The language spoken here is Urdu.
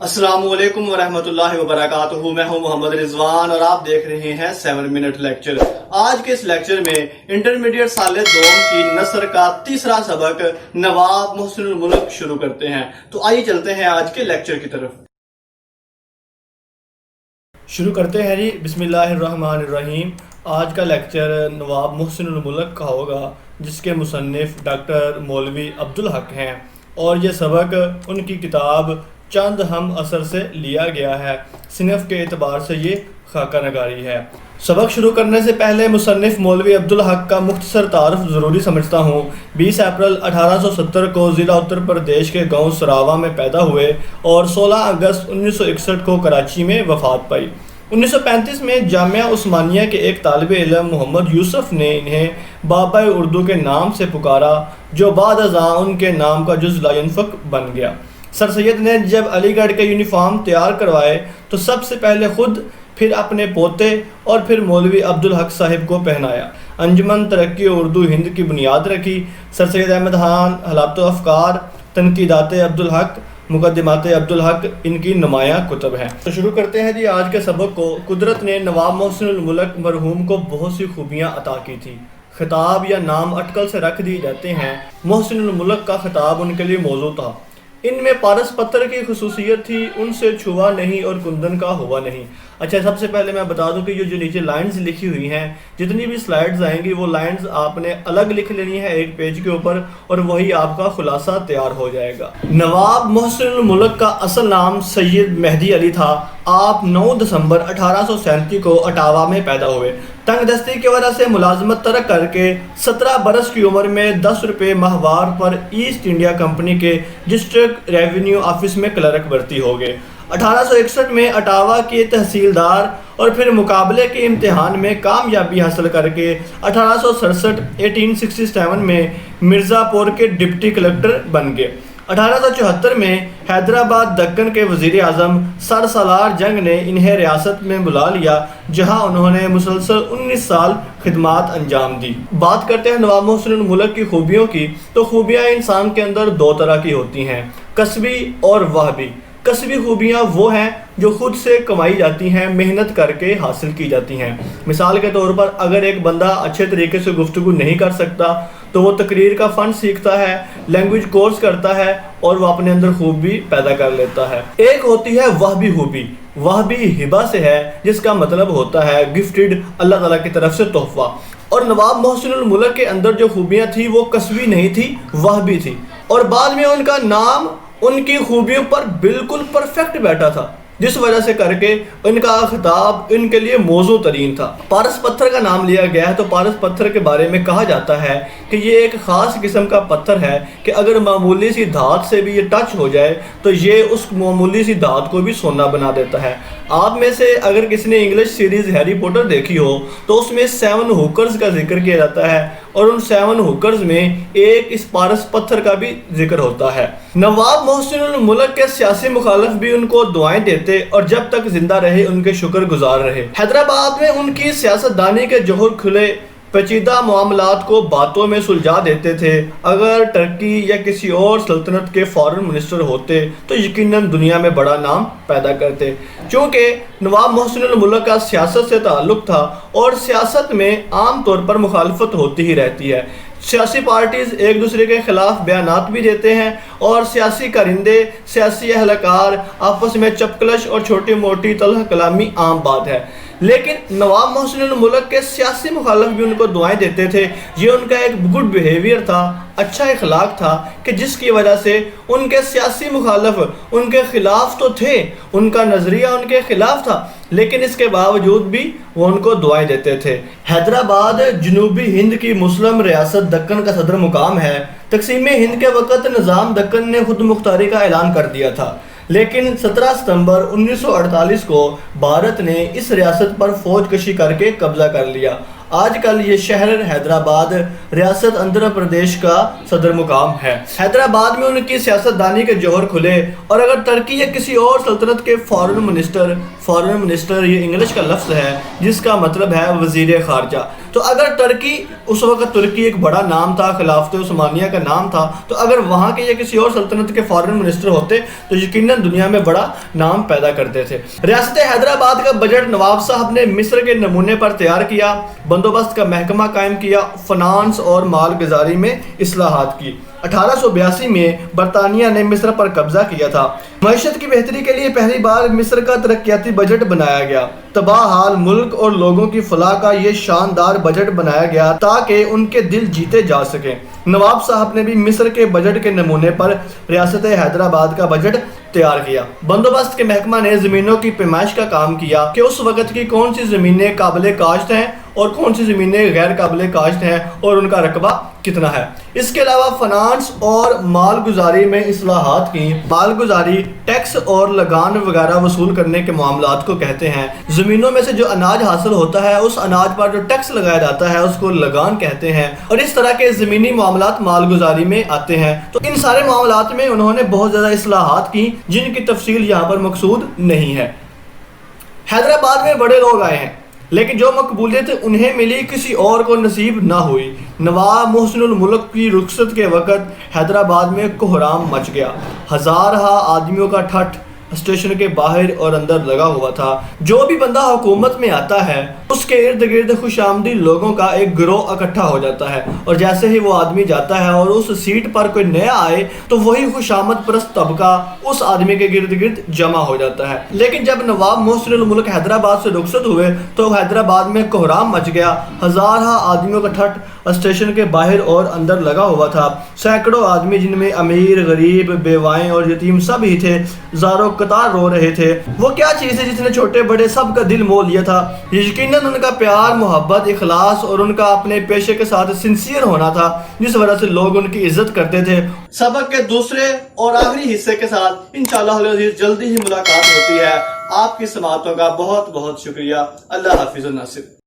السلام علیکم ورحمۃ اللہ وبرکاتہ. میں ہوں محمد رضوان اور آپ دیکھ رہے ہیں 7 منٹ لیکچر. آج کے اس لیکچر میں انٹرمیڈیٹ سال دوم کی نثر کا تیسرا سبق نواب محسن الملک شروع کرتے ہیں. تو آئیے چلتے ہیں آج کے لیکچر کی طرف. شروع کرتے ہیں جی. بسم اللہ الرحمن الرحیم. آج کا لیکچر نواب محسن الملک کا ہوگا جس کے مصنف ڈاکٹر مولوی عبدالحق ہیں، اور یہ سبق ان کی کتاب چند ہم اثر سے لیا گیا ہے. صنف کے اعتبار سے یہ خاکہ نگاری ہے. سبق شروع کرنے سے پہلے مصنف مولوی عبدالحق کا مختصر تعارف ضروری سمجھتا ہوں. 20 اپریل 1870 کو ضلع اتر پردیش کے گاؤں سراوا میں پیدا ہوئے اور 16 اگست 1961 کو کراچی میں وفات پائی. 1935 میں جامعہ عثمانیہ کے ایک طالب علم محمد یوسف نے انہیں بابا اردو کے نام سے پکارا، جو بعد ازاں ان کے نام کا جز لا ينفق بن گیا. سر سید نے جب علی گڑھ کے یونیفارم تیار کروائے تو سب سے پہلے خود، پھر اپنے پوتے اور پھر مولوی عبدالحق صاحب کو پہنایا. انجمن ترقی اردو ہند کی بنیاد رکھی. سر سید احمد خان حالات و افکار، تنقیدات عبدالحق، مقدمات عبدالحق ان کی نمایاں کتب ہیں. تو شروع کرتے ہیں جی آج کے سبق کو. قدرت نے نواب محسن الملک مرحوم کو بہت سی خوبیاں عطا کی تھی. خطاب یا نام اٹکل سے رکھ دیے جاتے ہیں. محسن الملک کا خطاب ان کے لیے موضوع تھا. ان میں پارس پتھر کی خصوصیت تھی، ان سے چھوا نہیں اور کندن کا ہوا نہیں. اچھا، سب سے پہلے میں بتا دوں کہ یہ جو نیچے لائنز لکھی ہوئی ہیں، جتنی بھی سلائیڈز آئیں گی وہ لائنز آپ نے الگ لکھ لینی ہے ایک پیج کے اوپر، اور وہی آپ کا خلاصہ تیار ہو جائے گا. نواب محسن الملک کا اصل نام سید مہدی علی تھا. آپ 9 دسمبر 1837 کو اٹاوا میں پیدا ہوئے. تنگ دستی کی وجہ سے ملازمت ترک کر کے 17 برس کی عمر میں 10 روپے ماہوار پر ایسٹ انڈیا کمپنی کے ڈسٹرکٹ ریونیو آفس میں کلرک بھرتی ہو گئے. 1861 میں اٹاوا کے تحصیلدار اور پھر مقابلے کے امتحان میں کامیابی حاصل کر کے 1867 میں مرزا پور کے ڈپٹی کلکٹر بن گئے. 1874 میں حیدرآباد دکن کے وزیر اعظم سر سالار جنگ نے انہیں ریاست میں بلا لیا، جہاں انہوں نے مسلسل 19 سال خدمات انجام دی. بات کرتے ہیں نواب محسن الملک کی خوبیوں کی. تو خوبیاں انسان کے اندر دو طرح کی ہوتی ہیں، کسبی اور وہبی. کسبی خوبیاں وہ ہیں جو خود سے کمائی جاتی ہیں، محنت کر کے حاصل کی جاتی ہیں. مثال کے طور پر اگر ایک بندہ اچھے طریقے سے گفتگو نہیں کر سکتا تو وہ تقریر کا فن سیکھتا ہے، لینگویج کورس کرتا ہے اور وہ اپنے اندر خوبی پیدا کر لیتا ہے. ایک ہوتی ہے وہبی خوبی. وہبی ہبہ سے ہے، جس کا مطلب ہوتا ہے گفٹڈ، اللہ تعالیٰ کی طرف سے تحفہ. اور نواب محسن الملک کے اندر جو خوبیاں تھیں وہ کسبی نہیں تھی، وہبی تھی. اور بعد میں ان کا نام ان کی خوبیوں پر بالکل پرفیکٹ بیٹھا تھا، جس وجہ سے کر کے ان کا خطاب ان کے لیے موزوں ترین تھا. پارس پتھر کا نام لیا گیا ہے تو پارس پتھر کے بارے میں کہا جاتا ہے کہ یہ ایک خاص قسم کا پتھر ہے کہ اگر معمولی سی دھات سے بھی یہ ٹچ ہو جائے تو یہ اس معمولی سی دھات کو بھی سونا بنا دیتا ہے. آپ میں سے اگر کسی نے انگلش سیریز ہیری پوٹر دیکھی ہو تو اس میں 7 ہوکرز کا ذکر کیا جاتا ہے، اور ان 7 ہوکرز میں ایک اس پارس پتھر کا بھی ذکر ہوتا ہے. نواب محسن الملک کے سیاسی مخالف بھی ان کو دعائیں دیتے اور جب تک زندہ رہے ان کے شکر گزار رہے. حیدرآباد میں ان کی سیاست دانی کے جوہر کھلے. پیچیدہ معاملات کو باتوں میں سلجھا دیتے تھے. اگر ترکی یا کسی اور سلطنت کے فارن منسٹر ہوتے تو یقیناً دنیا میں بڑا نام پیدا کرتے. چونکہ نواب محسن الملک کا سیاست سے تعلق تھا اور سیاست میں عام طور پر مخالفت ہوتی ہی رہتی ہے. سیاسی پارٹیز ایک دوسرے کے خلاف بیانات بھی دیتے ہیں اور سیاسی کرندے، سیاسی اہلکار آپس میں چپکلش اور چھوٹی موٹی تلخ کلامی عام بات ہے. لیکن نواب محسن الملک کے سیاسی مخالف بھی ان کو دعائیں دیتے تھے. یہ ان کا ایک گڈ بیہیویئر تھا، اچھا اخلاق تھا کہ جس کی وجہ سے ان کے سیاسی مخالف ان کے خلاف تو تھے، ان کا نظریہ ان کے خلاف تھا، لیکن اس کے باوجود بھی وہ ان کو دعائیں دیتے تھے. حیدرآباد جنوبی ہند کی مسلم ریاست دکن کا صدر مقام ہے. تقسیم ہند کے وقت نظام دکن نے خود مختاری کا اعلان کر دیا تھا، لیکن 17 ستمبر 1948 کو بھارت نے اس ریاست پر فوج کشی کر کے قبضہ کر لیا. آج کل یہ شہر حیدرآباد ریاست آندھرا پردیش کا صدر مقام ہے. حیدرآباد میں ان کی سیاست دانی کے جوہر کھلے. اور اگر ترکی یا کسی اور سلطنت کے فارن منسٹر یہ انگلش کا لفظ ہے جس کا مطلب ہے وزیر خارجہ. تو اگر ترکی، اس وقت ترکی ایک بڑا نام تھا، خلافت عثمانیہ کا نام تھا، تو اگر وہاں کے یا کسی اور سلطنت کے فارن منسٹر ہوتے تو یقیناً دنیا میں بڑا نام پیدا کرتے تھے۔ ریاست حیدرآباد کا بجٹ نواب صاحب نے مصر کے نمونے پر تیار کیا، بندوبست کا محکمہ قائم کیا، فنانس اور مال گزاری میں اصلاحات کی۔ 1882 میں برطانیہ نے مصر پر قبضہ کیا تھا۔ معیشت کی بہتری کے لیے پہلی بار مصر کا ترقیاتی بجٹ بنایا گیا۔ تباہ حال ملک اور لوگوں کی فلاح کا یہ شاندار بجٹ بنایا گیا تاکہ ان کے دل جیتے جا سکیں۔ نواب صاحب نے بھی مصر کے بجٹ کے نمونے پر ریاست حیدرآباد کا بجٹ تیار کیا۔ بندوبست کے محکمہ نے زمینوں کی پیمائش کا کام کیا کہ اس وقت کی کون سی زمینیں قابل کاشت ہیں اور کون سی زمینیں غیر قابل کاشت ہیں اور ان کا رقبہ کتنا ہے۔ اس کے علاوہ فنانس اور مال گزاری میں اصلاحات کی۔ مال گزاری ٹیکس اور لگان وغیرہ وصول کرنے کے معاملات کو کہتے ہیں۔ زمینوں میں سے جو اناج حاصل ہوتا ہے اس اناج پر جو ٹیکس لگایا جاتا ہے اس کو لگان کہتے ہیں، اور اس طرح کے زمینی معاملات مال گزاری میں آتے ہیں۔ تو ان سارے معاملات میں انہوں نے بہت زیادہ اصلاحات کی جن کی تفصیل یہاں پر مقصود نہیں ہے۔ حیدرآباد میں بڑے لوگ آئے ہیں لیکن جو مقبولیت انہیں ملی کسی اور کو نصیب نہ ہوئی۔ نواب محسن الملک کی رخصت کے وقت حیدرآباد میں کوہرام مچ گیا۔ ہزارہا آدمیوں کا ٹھٹھ اسٹیشن کے باہر اور اندر لگا ہوا تھا۔ جو بھی بندہ حکومت میں آتا ہے اس کے ارد گرد خوش آمدید لوگوں کا ایک گروہ اکٹھا ہو جاتا ہے، اور جیسے ہی وہ آدمی جاتا ہے اور اس سیٹ پر کوئی نیا آئے تو وہی خوش آمد پرست طبقہ اس آدمی کے گرد گرد جمع ہو جاتا ہے۔ لیکن جب نواب محسن الملک حیدرآباد سے رخصت ہوئے تو حیدرآباد میں کوہرام مچ گیا۔ ہزارہا آدمیوں کا ٹھٹھ اسٹیشن کے باہر اور اندر لگا ہوا تھا۔ سینکڑوں آدمی جن میں امیر، غریب، بیوائیں اور یتیم سب ہی تھے زاروں قطار رو رہے تھے۔ وہ کیا چیز ہے جس نے چھوٹے بڑے سب کا دل مول لیا تھا؟ یقیناً ان کا پیار، محبت، اخلاص اور ان کا اپنے پیشے کے ساتھ سنسیئر ہونا تھا، جس وجہ سے لوگ ان کی عزت کرتے تھے۔ سبق کے دوسرے اور آخری حصے کے ساتھ انشاءاللہ العزیز جلدی ہی ملاقات ہوتی ہے۔ آپ کی سماعتوں کا بہت بہت شکریہ۔ اللہ حافظ الناصر۔